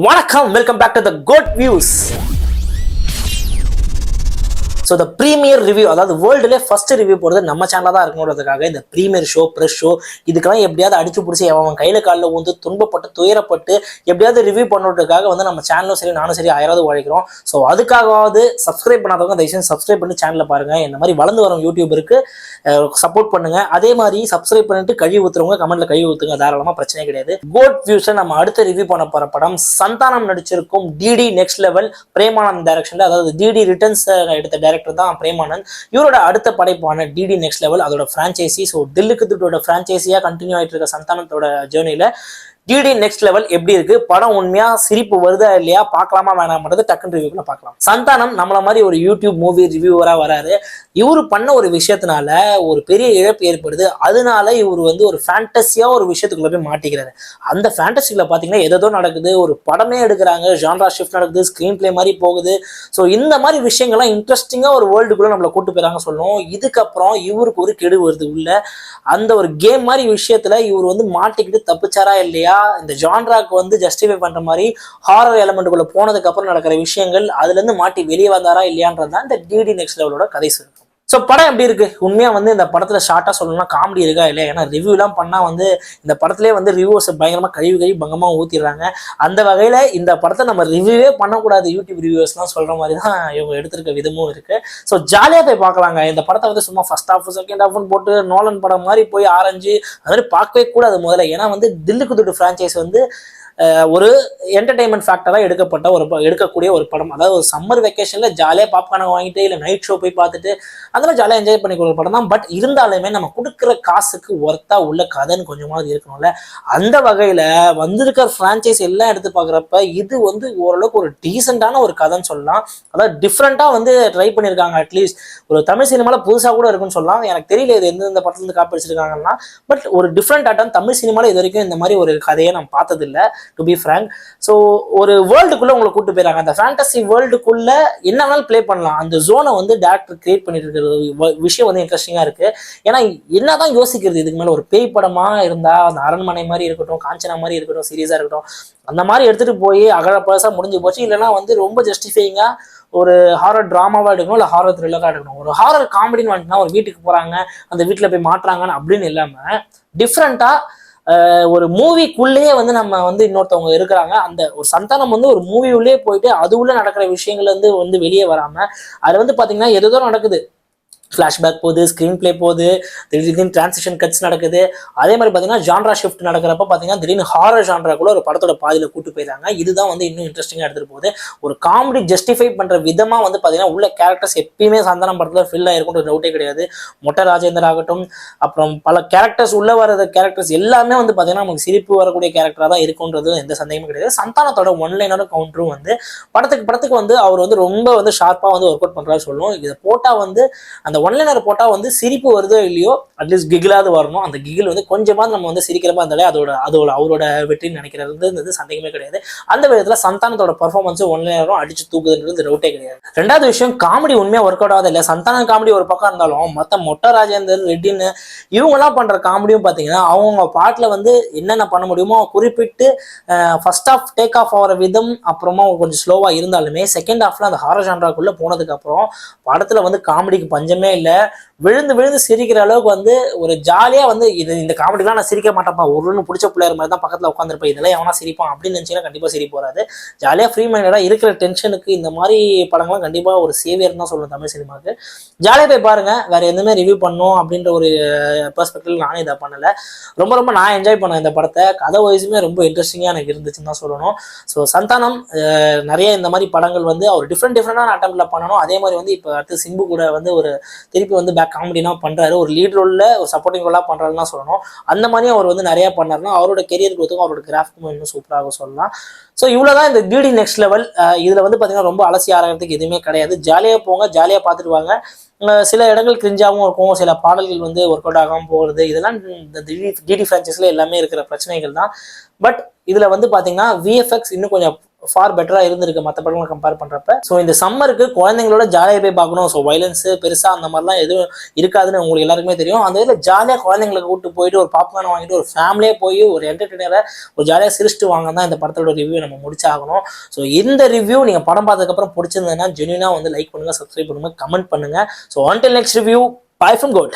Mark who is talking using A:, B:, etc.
A: வணக்கம், welcome back to the good views. So the premiere review, அதாவது வேர்ல்டுலேயே first review போடுறது நம்ம சேனலாக தான் இருக்கணுன்றதுக்காக இந்த ப்ரீமியர் ஷோ, ப்ரெஷ் ஷோ, இதுக்கெல்லாம் எப்படியாவது அடிச்சு பிடிச்சி அவன் கையில் காலில் வந்து துன்பப்பட்டு துயரப்பட்டு எப்படியாவது ரிவ்யூ பண்ணுறதுக்காக வந்து நம்ம சேனலும் சரி நானும் சரி ஆயிராவது உழைக்கிறோம். ஸோ அதுக்காகவாவது சப்ஸ்கிரைப் பண்ணாதவங்க தயவுசெய்து சப்ஸ்கிரைப் பண்ணி சேனலில் பாருங்கள். இந்த மாதிரி வளர்ந்து வரும் யூடியூபருக்கு சப்போர்ட் பண்ணுங்க. அதே மாதிரி சப்ஸ்கிரைப் பண்ணிட்டு கழுவி ஊத்துறவங்க கமெண்ட்ல கழுவி ஊத்துங்க, தாராளமாக பிரச்சனை கிடையாது. குட் வியூஸை நம்ம அடுத்த ரிவ்யூ பண்ண போகிற படம் சந்தானம் நடிச்சிருக்கும் டிடி நெக்ஸ்ட் லெவல், பிரேமானந்த் டைரக்ஷன்ல, அதாவது டிடி ரிட்டர்ன்ஸ் எடுத்த டைரக்டர் தான் பிரேமானந்த். இவரோட அடுத்த படைப்பான டிடி நெக்ஸ்ட் லெவல், அதோட பிரான்ச்சைசி. ஸோ தில்லுக்கு துட்டோட பிரான்ச்சைசியா கண்டினியூ ஆயிட்டு இருக்க சந்தானத்தோட ஜேர்னில டிடி நெக்ஸ்ட் லெவல் எப்படி இருக்கு, படம் உண்மையா சிரிப்பு வருதா இல்லையா, பார்க்கலாமா வேணாம்ன்றது டக்குன்னு ரிவ்யூக்குள்ள பார்க்கலாம். சந்தானம் நம்மள மாதிரி ஒரு யூடியூப் மூவி ரிவ்யூவரா வராரு. இவரு பண்ண ஒரு விஷயத்தினால ஒரு பெரிய இழப்பு ஏற்படுது. அதனால இவர் வந்து ஒரு ஃபேண்டஸியா ஒரு விஷயத்துக்குள்ள போய் மாட்டிக்கிறாரு. அந்த ஃபேண்டசில பாத்தீங்கன்னா எதோ நடக்குது, ஒரு படமே எடுக்கிறாங்க, ஜான்ரா ஷிஃப்ட் நடக்குது, ஸ்கிரீன் பிளே மாதிரி போகுது. ஸோ இந்த மாதிரி விஷயங்கள்லாம் இன்ட்ரெஸ்டிங்கா ஒரு வேர்ல்டுக்குள்ள நம்மளை கூட்டு போயிறாங்க சொல்லணும். இதுக்கப்புறம் இவருக்கு ஒரு கெடு வருது உள்ள. அந்த ஒரு கேம் மாதிரி விஷயத்துல இவர் வந்து மாட்டிக்கிட்டு தப்பிச்சாரா இல்லையா, இந்த ஜான்ராக்கு வந்து ஜஸ்டிஃபை பண்ற மாதிரி ஹாரர் எலமெண்ட்டுக்குள்ள போனதுக்கு அப்புறம் நடக்கிற விஷயங்கள், அதுல இருந்து மாட்டி வெளியே வந்தாரா இல்லையான்றதுதான் இந்த டிடி நெக்ஸ்ட் லெவலோட கதை சொல்லும். ஸோ படம் எப்படி இருக்கு, உண்மையா வந்து இந்த படத்துல ஷார்ட்டா சொல்லணும்னா காமெடி இருக்கா இல்லையா? ஏன்னா ரிவ்யூ எல்லாம் பண்ணா வந்து இந்த படத்திலே வந்து ரிவ்யூஸ் பயங்கரமா கழுவி பங்கமா ஊத்திடுறாங்க. அந்த வகையில இந்த படத்தை நம்ம ரிவ்யூவே பண்ணக்கூடாது, யூடியூப் ரிவ்யூஸ்லாம் சொல்ற மாதிரி தான் இவங்க எடுத்திருக்க விதமும் இருக்கு. ஸோ ஜாலியா போய் பார்க்கலாங்க. இந்த படத்தை வந்து சும்மா ஃபர்ஸ்ட் ஹாஃப் செகண்ட் ஹாஃப்னு போட்டு நோலன் படம் மாதிரி போய் ஆரஞ்சு அது மாதிரி பார்க்கவே கூடாது முதல்ல. ஏன்னா வந்து தில்லுக்கு துட்டு பிரான்ச்சைஸ் வந்து ஒரு என்டர்டைன்மெண்ட் ஃபேக்டராக எடுக்கக்கூடிய ஒரு படம். அதாவது ஒரு சம்மர் வெக்கேஷன்ல ஜாலியாக பாப்கார்னை வாங்கிட்டு இல்லை நைட் ஷோ போய் பார்த்துட்டு அதெல்லாம் ஜாலியாக என்ஜாய் பண்ணிக்கிற ஒரு படம் தான். பட் இருந்தாலுமே நம்ம கொடுக்குற காசுக்கு ஒர்த்தா உள்ள கதைன்னு கொஞ்சமாவது இருக்கணும்ல. அந்த வகையில் வந்திருக்கிற ஃப்ரான்ச்சைஸ் எல்லாம் எடுத்து பார்க்குறப்ப இது வந்து ஓரளவுக்கு ஒரு டீசெண்டான ஒரு கதைன்னு சொல்லலாம். அதாவது டிஃப்ரெண்ட்டாக வந்து ட்ரை பண்ணியிருக்காங்க. அட்லீஸ்ட் ஒரு தமிழ் சினிமாவில் புதுசாக கூட இருக்குன்னு சொல்லலாம். எனக்கு தெரியல இது எந்தெந்த படத்துலேருந்து காப்பி அடிச்சிருக்காங்கன்னா, பட் ஒரு டிஃப்ரெண்ட் ஆட்டம் தமிழ் சினிமாவில் இது வரைக்கும் இந்த மாதிரி ஒரு கதையை நம்ம பார்த்ததில்லை, டு பி ஃப்ராங்க். ஸோ ஒரு வேர்ல்டுக்குள்ள உங்களை கூட்டு போயிறாங்க. அந்த ஃபேண்டசி வேர்ல்டுக்குள்ள என்ன வேணாலும் பிளே பண்ணலாம். அந்த ஜோனை வந்து டேரக்டர் கிரியேட் பண்ணிட்டு இருக்கிற விஷயம் வந்து இன்ட்ரெஸ்டிங்கா இருக்கு. ஏன்னா என்னதான் யோசிக்கிறது இதுக்கு மேல, ஒரு பேய் படமா இருந்தா அந்த அரண்மனை மாதிரி இருக்கட்டும், காஞ்சனா மாதிரி இருக்கட்டும், சீரியஸா இருக்கட்டும், அந்த மாதிரி எடுத்துட்டு போய் அகலப்பழசா முடிஞ்சு போச்சு. இல்லைன்னா வந்து ரொம்ப ஜஸ்டிஃபைங்கா ஒரு ஹாரர் டிராமாவா எடுக்கணும், இல்லை ஹாரர் த்ரில்லரா எடுக்கணும். ஒரு ஹாரர் காமெடின்னு வந்துட்டுனா ஒரு வீட்டுக்கு போறாங்க, அந்த வீட்டுல போய் மாட்டுறாங்கன்னு அப்படின்னு இல்லாம டிஃப்ரெண்டா ஒரு மூவிக்குள்ளேயே வந்து நம்ம வந்து இன்னொருத்தவங்க இருக்கிறாங்க. அந்த ஒரு சந்தானம் வந்து ஒரு மூவி உள்ளே போயிட்டு அது உள்ள நடக்கிற விஷயங்கள்ல இருந்து வந்து வெளியே வராம அது வந்து பாத்தீங்கன்னா எதோ நடக்குது, ஃப்ளாஷ்பேக் போகுது, ஸ்க்ரீன் பிளே போகுது, திடீர்னு டிரான்சிஷன் கட்ஸ் நடக்குது. அதே மாதிரி பார்த்தீங்கன்னா ஜான்ரா ஷிஃப்ட் நடக்கிறப்ப பார்த்தீங்கன்னா திடீர்னு ஹாரர் ஜான்ராக்குள்ள ஒரு படத்தோட பாதியில் கூட்டு போயிடுறாங்க. இதுதான் வந்து இன்னும் இன்ட்ரெஸ்டிங்காக எடுத்துகிட்டு போகுது. ஒரு காமெடி ஜஸ்டிஃபை பண்ணுற விதமாக வந்து பார்த்தீங்கன்னா உள்ள கேரக்டர்ஸ் எப்பயுமே சந்தானம் படத்தில் ஃபில் ஆகிருக்குன்ற டவுட்டே கிடையாது. மொட்டை ராஜேந்தர் ஆகட்டும், அப்புறம் பல கேரக்டர்ஸ் உள்ள வர கேரக்டர்ஸ் எல்லாமே வந்து பார்த்தீங்கன்னா நமக்கு சிரிப்பு வரக்கூடிய கேரக்டராக தான் இருக்குன்றது எந்த சந்தேகமும் கிடையாது. சந்தானத்தோட ஒன்லைனோட கவுண்டரும் வந்து படத்துக்கு வந்து அவர் வந்து ரொம்ப வந்து ஷார்ப்பாக வந்து ஒர்க் அவுட் பண்ணுறாரு சொல்லுவோம். இதை போட்டால் வந்து அந்த ஒன்லைனர் போட்டால் வந்து சிரிப்பு வருதோ இல்லையோ அட்லீஸ்ட் கிகிலாவது வரணும். அந்த கிகில் வந்து கொஞ்சமாக நம்ம வந்து சிரிக்கிறப்ப இருந்தாலே அதோட அவரோட வெற்றின்னு நினைக்கிறது சந்தேகமே கிடையாது. அந்த விதத்தில் சந்தானத்தோட பர்ஃபார்மன்ஸும் ஒன்லைனரும் அடிச்சு தூக்குதுன்றது டவுட்டே கிடையாது. ரெண்டாவது விஷயம், காமெடி உண்மையாக ஒர்க் அவுட் ஆகாது இல்லை. சந்தான காமெடி ஒரு பக்கம் இருந்தாலும் மற்ற மொட்டை ராஜேந்தர், ரெட்டின்னு இவங்கெல்லாம் பண்ணுற காமெடியும் பார்த்தீங்கன்னா அவங்க பாட்டில் வந்து என்னென்ன பண்ண முடியுமோ குறிப்பிட்டு ஃபர்ஸ்ட் ஆஃப் டேக் ஆஃப் ஆகிற விதம் அப்புறமா கொஞ்சம் ஸ்லோவாக இருந்தாலுமே செகண்ட் ஹாஃப்ல அந்த ஹாரர் ஜான்ராக்குள்ளே போனதுக்கு அப்புறம் படத்தில் வந்து காமெடிக்கு பஞ்சமே இல்லை. விழுந்து சிரிக்கிற அளவுக்கு வந்து ஒரு ஜாலியாக வந்து இந்த காமெடிலாம் நான் சிரிக்க மாட்டேன்ப்பா, ஒருன்னு பிடிச்ச பிள்ளையர் மாதிரி தான் பக்கத்தில் உட்காந்துருப்பேன், இதெல்லாம் எவனா சிரிப்பான் அப்படின்னு நினச்சிங்கன்னா கண்டிப்பாக சிரிப்பு வராது. ஜாலியாக ஃப்ரீ மைண்டடாக இருக்கிற டென்ஷனுக்கு இந்த மாதிரி படங்கள்லாம் கண்டிப்பாக ஒரு சேவியர் தான் சொல்லணும் தமிழ் சினிமாவுக்கு. ஜாலியாக போய் பாருங்க. வேற எதுவுமே ரிவ்யூ பண்ணணும் அப்படின்ற ஒரு பெர்ஸ்பெக்டிவ் நானே இதை பண்ணலை. ரொம்ப நான் என்ஜாய் பண்ணேன் இந்த படத்தை. கதை வயசுமே ரொம்ப இன்ட்ரெஸ்டிங்காக எனக்கு இருந்துச்சுன்னு தான் சொல்லணும். ஸோ சந்தானம் நிறைய இந்த மாதிரி படங்கள் வந்து அவர் டிஃப்ரெண்டான அட்டம்ப்ட்ல பண்ணணும். அதே மாதிரி வந்து இப்போ அடுத்து சிம்பு கூட வந்து ஒரு திருப்பி வந்து பேக் காமெடினா பண்றாரு, ஒரு லீட் ரோல்ல ஒரு சப்போர்ட்டிங் ரோலா பண்றாருன்னு சொல்லணும். அந்த மாதிரி அவர் வந்து நிறைய பண்ணாருன்னா அவரோட கெரியர் கொடுத்துக்கும் அவரோட கிராஃப்க்கும் இன்னும் சூப்பராக சொல்லலாம். ஸோ இவ்வளவுதான் இந்த டிடி நெக்ஸ்ட் லெவல். இதுல வந்து பாத்தீங்கன்னா ரொம்ப அலசி ஆராயறதுக்கு எதுவுமே கிடையாது. ஜாலியா போங்க, ஜாலியா பார்த்துட்டு வாங்க. சில இடங்கள் கிரிஞ்சாகவும் இருக்கும், சில பாடல்கள் வந்து ஒர்க் அவுட் ஆகாமல் போகிறது, இதெல்லாம் இந்த டிடி ஃப்ரான்ச்சைஸ்ல எல்லாமே இருக்கிற பிரச்சனைகள் தான். பட் இதுல வந்து பாத்தீங்கன்னா விஎஃப்எக்ஸ் இன்னும் கொஞ்சம் ஃபார் பெட்டரா இருந்திருக்கு மற்ற படங்களை கம்பேர் பண்றப்ப. ஸோ இந்த சம்மருக்கு குழந்தைங்களோட ஜாலியாக போய் பார்க்கணும். ஸோ வயலன்ஸ் பெருசா அந்த மாதிரிலாம் எதுவும் இருக்காதுன்னு உங்களுக்கு எல்லாருக்குமே தெரியும். அந்த இதில் ஜாலியாக குழந்தைங்களுக்கு கூட்டு போயிட்டு ஒரு பாப்கார்ன் வாங்கிட்டு ஒரு ஃபேமிலியே போய் ஒரு என்டர்டெய்னரை ஒரு ஜாலியாக சிரிச்சுட்டு வாங்க தான் இந்த படத்தோட ரிவ்யூ நம்ம முடிச்சாகணும். ஸோ இந்த ரிவ்யூ நீங்க படம் பார்த்ததுக்கப்புறம் பிடிச்சிருந்ததுன்னா ஜென்யூனா வந்து லைக் பண்ணுங்க, சப்ஸ்கிரைப் பண்ணுங்க, கமெண்ட் பண்ணுங்க. So until next review, bye from God.